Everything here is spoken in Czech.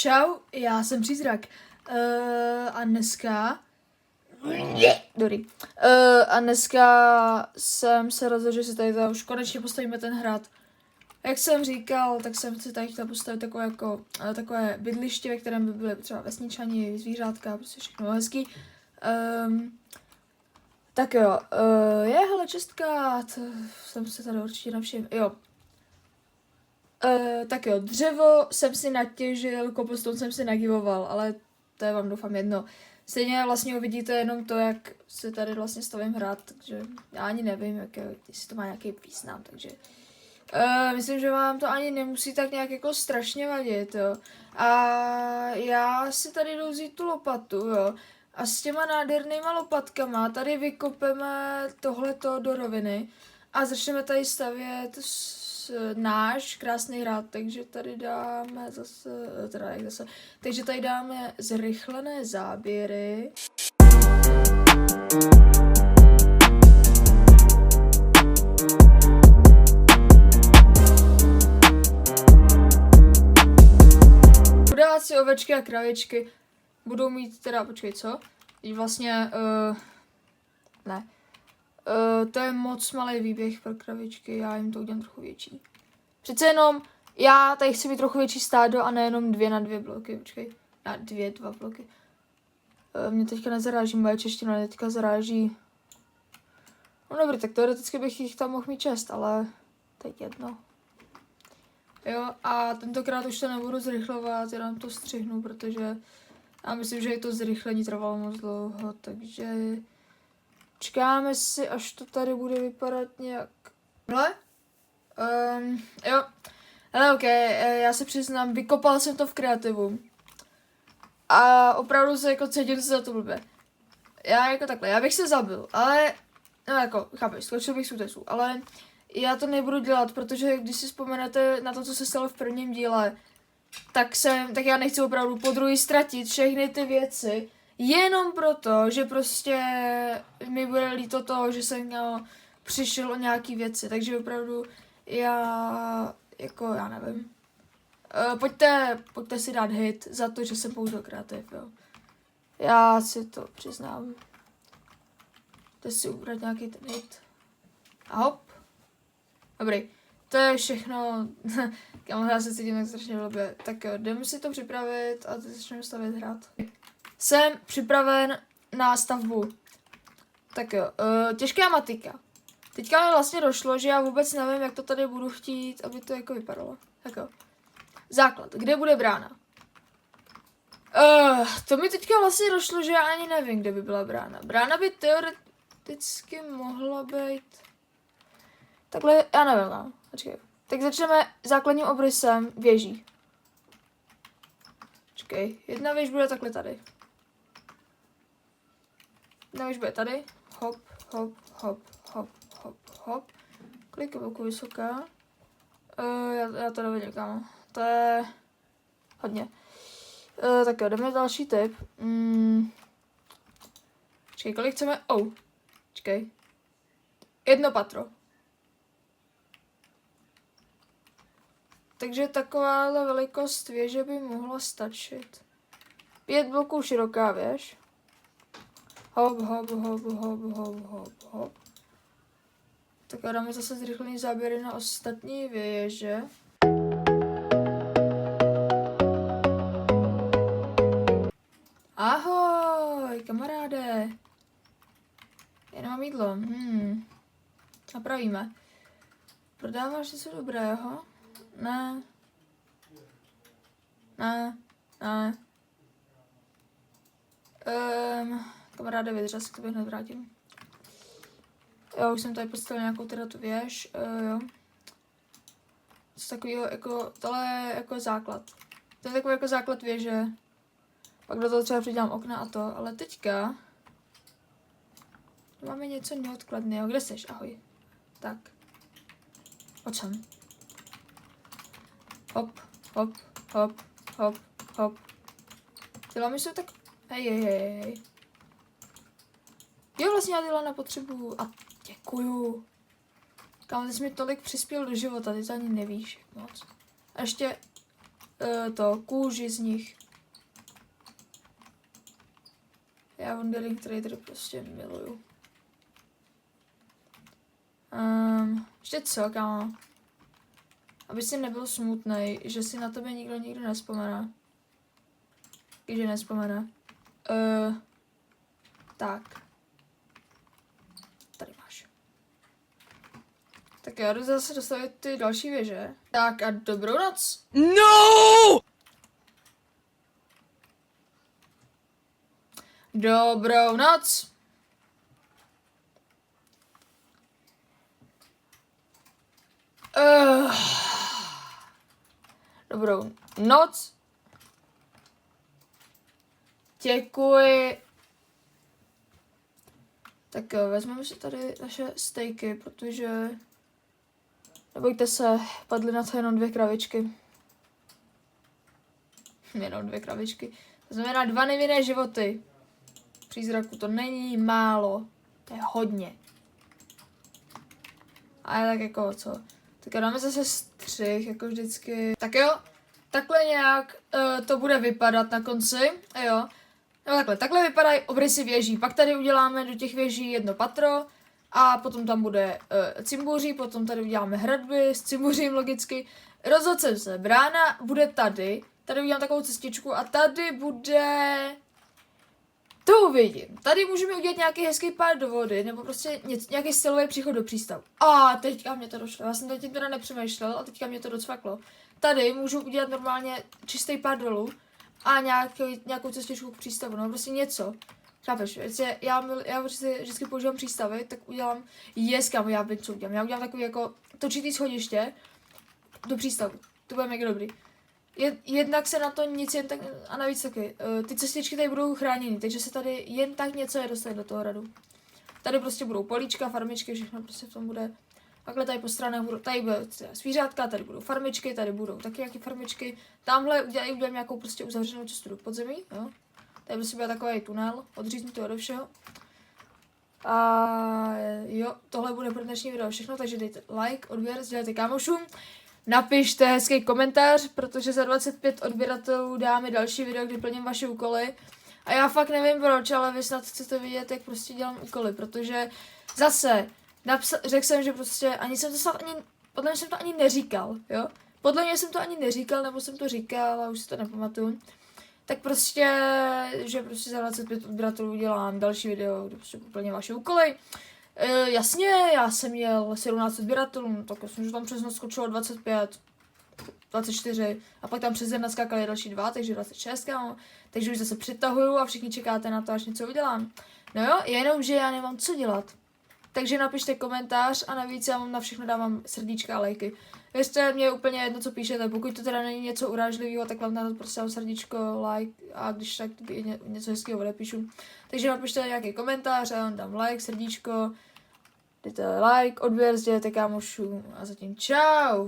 Čau, já jsem Přízrak. A dneska... Dobrý. A dneska jsem se rozhodl, že si tady už konečně postavíme ten hrad. Jak jsem říkal, tak jsem si tady chtěl postavit takové bydliště, ve kterém by byly třeba vesničani, zvířátka, prostě všechno hezký. Tak jo, hele čestka, to jsem se tady určitě navšiml, jo. Tak jo, dřevo jsem si natěžil, cobblestone jsem si nagivoval, ale to je vám doufám jedno. Stejně vlastně uvidíte jenom to, jak se tady vlastně stavím hrát, takže já ani nevím, jestli to má nějaký význam, takže myslím, že vám to ani nemusí tak nějak jako strašně vadit, jo. A já si tady jdu vzít tu lopatu, jo. A s těma nádhernýma lopatkama tady vykopeme tohleto do roviny a začneme tady stavět náš krásný hrad, takže tady dáme takže tady dáme zrychlené záběry. Chudáci ovečky a kravičky budou mít teda, počkej, co? Vlastně, ne. To je moc malý výběh pro kravičky, já jim to udělám trochu větší. Přece jenom, já tady chci mít trochu větší stádo a nejenom 2 na 2 bloky, počkej. Na 2 bloky. Mě teďka nezaráží moje čeština, mě teďka zaráží. No dobrý, tak teoreticky bych jich tam mohl mít 6, ale teď jedno. Jo, a tentokrát už to nebudu zrychlovat, jenom to střihnu, protože já myslím, že i to zrychlení trvalo moc dlouho, takže čekáme si, až to tady bude vypadat nějak. Jo, ale ok, já se přiznám, vykopal jsem to v kreativu. A opravdu se jako cítím se za to blbě. Já jako takhle, já bych se zabil, ale, no jako, chápeš, skočil bych z útesů, ale já to nebudu dělat, protože když si vzpomenete na to, co se stalo v prvním díle, tak já nechci opravdu podruhé ztratit všechny ty věci, jenom proto, že prostě mi bude líto toho, že jsem přišel o nějaký věci, takže opravdu já nevím. Pojďte si dát hit za to, že jsem použil kreativ, jo. Já si to přiznám. Pojďte si ubrat nějaký ten hit. A hop. Dobrý. To je všechno. Já se cítím tak strašně blbě. Tak jo, jdeme si to připravit a teď začneme stavět hrad. Jsem připraven na stavbu. Tak jo, těžká matika. Teďka mi vlastně došlo, že já vůbec nevím, jak to tady budu chtít, aby to jako vypadalo. Tak jo. Základ. Kde bude brána? To mi teďka vlastně došlo, že já ani nevím, kde by byla brána. Brána by teoreticky mohla být... Takhle, já nevím, no. Počkej. Tak začneme základním obrysem věží. Počkej, jedna věž bude takhle tady. Jedna věž bude tady. Hop, hop, hop, hop, hop, hop. Kolik je velkou vysoká? Já to nevidím, kámo. To je hodně. Tak jo, jdeme další typ. Počkej, kolik chceme? Počkej. 1 patro. Takže takováhle velikost věže by mohla stačit. 5 bloků široká věž. Hop, hop, hop, hop, hop, hop, hop. Tak a dáme zase zrychlený záběry na ostatní věže. Ahoj, kamaráde. Já nemám jídlo. Napravíme. Prodáváš něco dobrého? Ne. Kamaráde, vydř, já se k tobě hned vrátím. Jo, už jsem tady postavil nějakou teda tu věž, jo. Co takového, jako, tohle je jako základ. To je takový jako základ věže. Pak do toho třeba přidělám okna a to, ale teďka máme něco neodkladného. Kde jsi? Ahoj. Tak. Pojď sem. Hop, hop, hop, hop, hop. Ty lamy jsou tak... Hej. Jo, vlastně já ty lana potřebuju. A děkuju. Kámo, ty jsi mi tolik přispěl do života, ty to ani nevíš moc. A ještě to kůži z nich. Já Wandering Trader prostě miluju. Ještě co, kámo? Aby si nebyl smutnej, že si na tebe nikdo nikdy nespomene. Když nespomene. Tak. Tady máš. Tak já jdu zase dostavit ty další věže. Tak a dobrou noc. No! Dobrou noc. Dobrou noc. Děkuji. Tak jo, vezmeme si tady naše stejky, protože nebojte se, padly na to jenom 2 kravičky. Jenom 2 kravičky. To znamená 2 nevinné životy. Přízraku to není málo. To je hodně. A je tak jako co? Tak dáme zase střih, jako vždycky. Tak jo, takhle nějak to bude vypadat na konci. Jo. No takhle vypadají obrysy věží. Pak tady uděláme do těch věží 1 patro. A potom tam bude cimbuří, potom tady uděláme hradby s cimbuřím logicky. Rozhodl jsem se, brána bude tady. Tady udělám takovou cestičku a tady bude... To uvidím. Tady můžeme udělat nějaký hezký pád do vody, nebo prostě nějaký stylový příchod do přístavu. A teďka mě to došlo. Já jsem teď tím teda nepřemýšlel a teďka mě to docvaklo. Tady můžu udělat normálně čistý pád dolů a nějakou cestičku k přístavu, no prostě něco. Chápeš? Já vždycky používám přístavy, tak udělám kam já vím, co udělám. Já udělám takový jako točitý schodiště do přístavu. To bude mega dobrý. Jednak se na to nic jen tak, a navíc taky, ty cestičky tady budou chráněny, takže se tady jen tak něco nedostane do toho hradu. Tady prostě budou políčka, farmičky, všechno prostě v tom bude. Takhle tady po stranách budou, tady bude zvířátka, tady budou farmičky, tady budou taky nějaké farmičky. Tamhle udělám nějakou prostě uzavřenou cestu do podzemí, jo. Tady prostě bude takový tunel, odříznutý ode všeho. A jo, tohle bude pro dnešní video všechno, takže dejte like, odběr, sdělejte kámošům. Napište hezký komentář, protože za 25 odběratelů dáme další video, kdy plním vaše úkoly. A já fakt nevím proč, ale vy snad chcete vidět, jak prostě dělám úkoly, protože zase řekl jsem, že prostě podle mě jsem to ani neříkal, jo. Podle mě jsem to ani neříkal, nebo jsem to říkal a už si to nepamatuju. Tak prostě, že prostě za 25 odběratelů dělám další video, kde prostě plním vaše úkoly. Jasně, já jsem měl 17 odběratelů, tak já jsem, že tam přes noc skočilo 25, 24 a pak tam přes den naskákali další 2, takže 26, no. Takže už zase přitahuju a všichni čekáte na to, až něco udělám. No jo, jenom, že já nemám co dělat. Takže napište komentář a navíc já vám na všechno dávám srdíčka a lajky. Věřte, mě je úplně jedno, co píšete, pokud to teda není něco urážlivého, tak vám na to prostě dám srdíčko, like a když tak něco hezkého odepíšu. Takže napište nějaký komentář, já vám dám like, srdíčko, dejte like, odběr, sdělejte kámošům a zatím čau!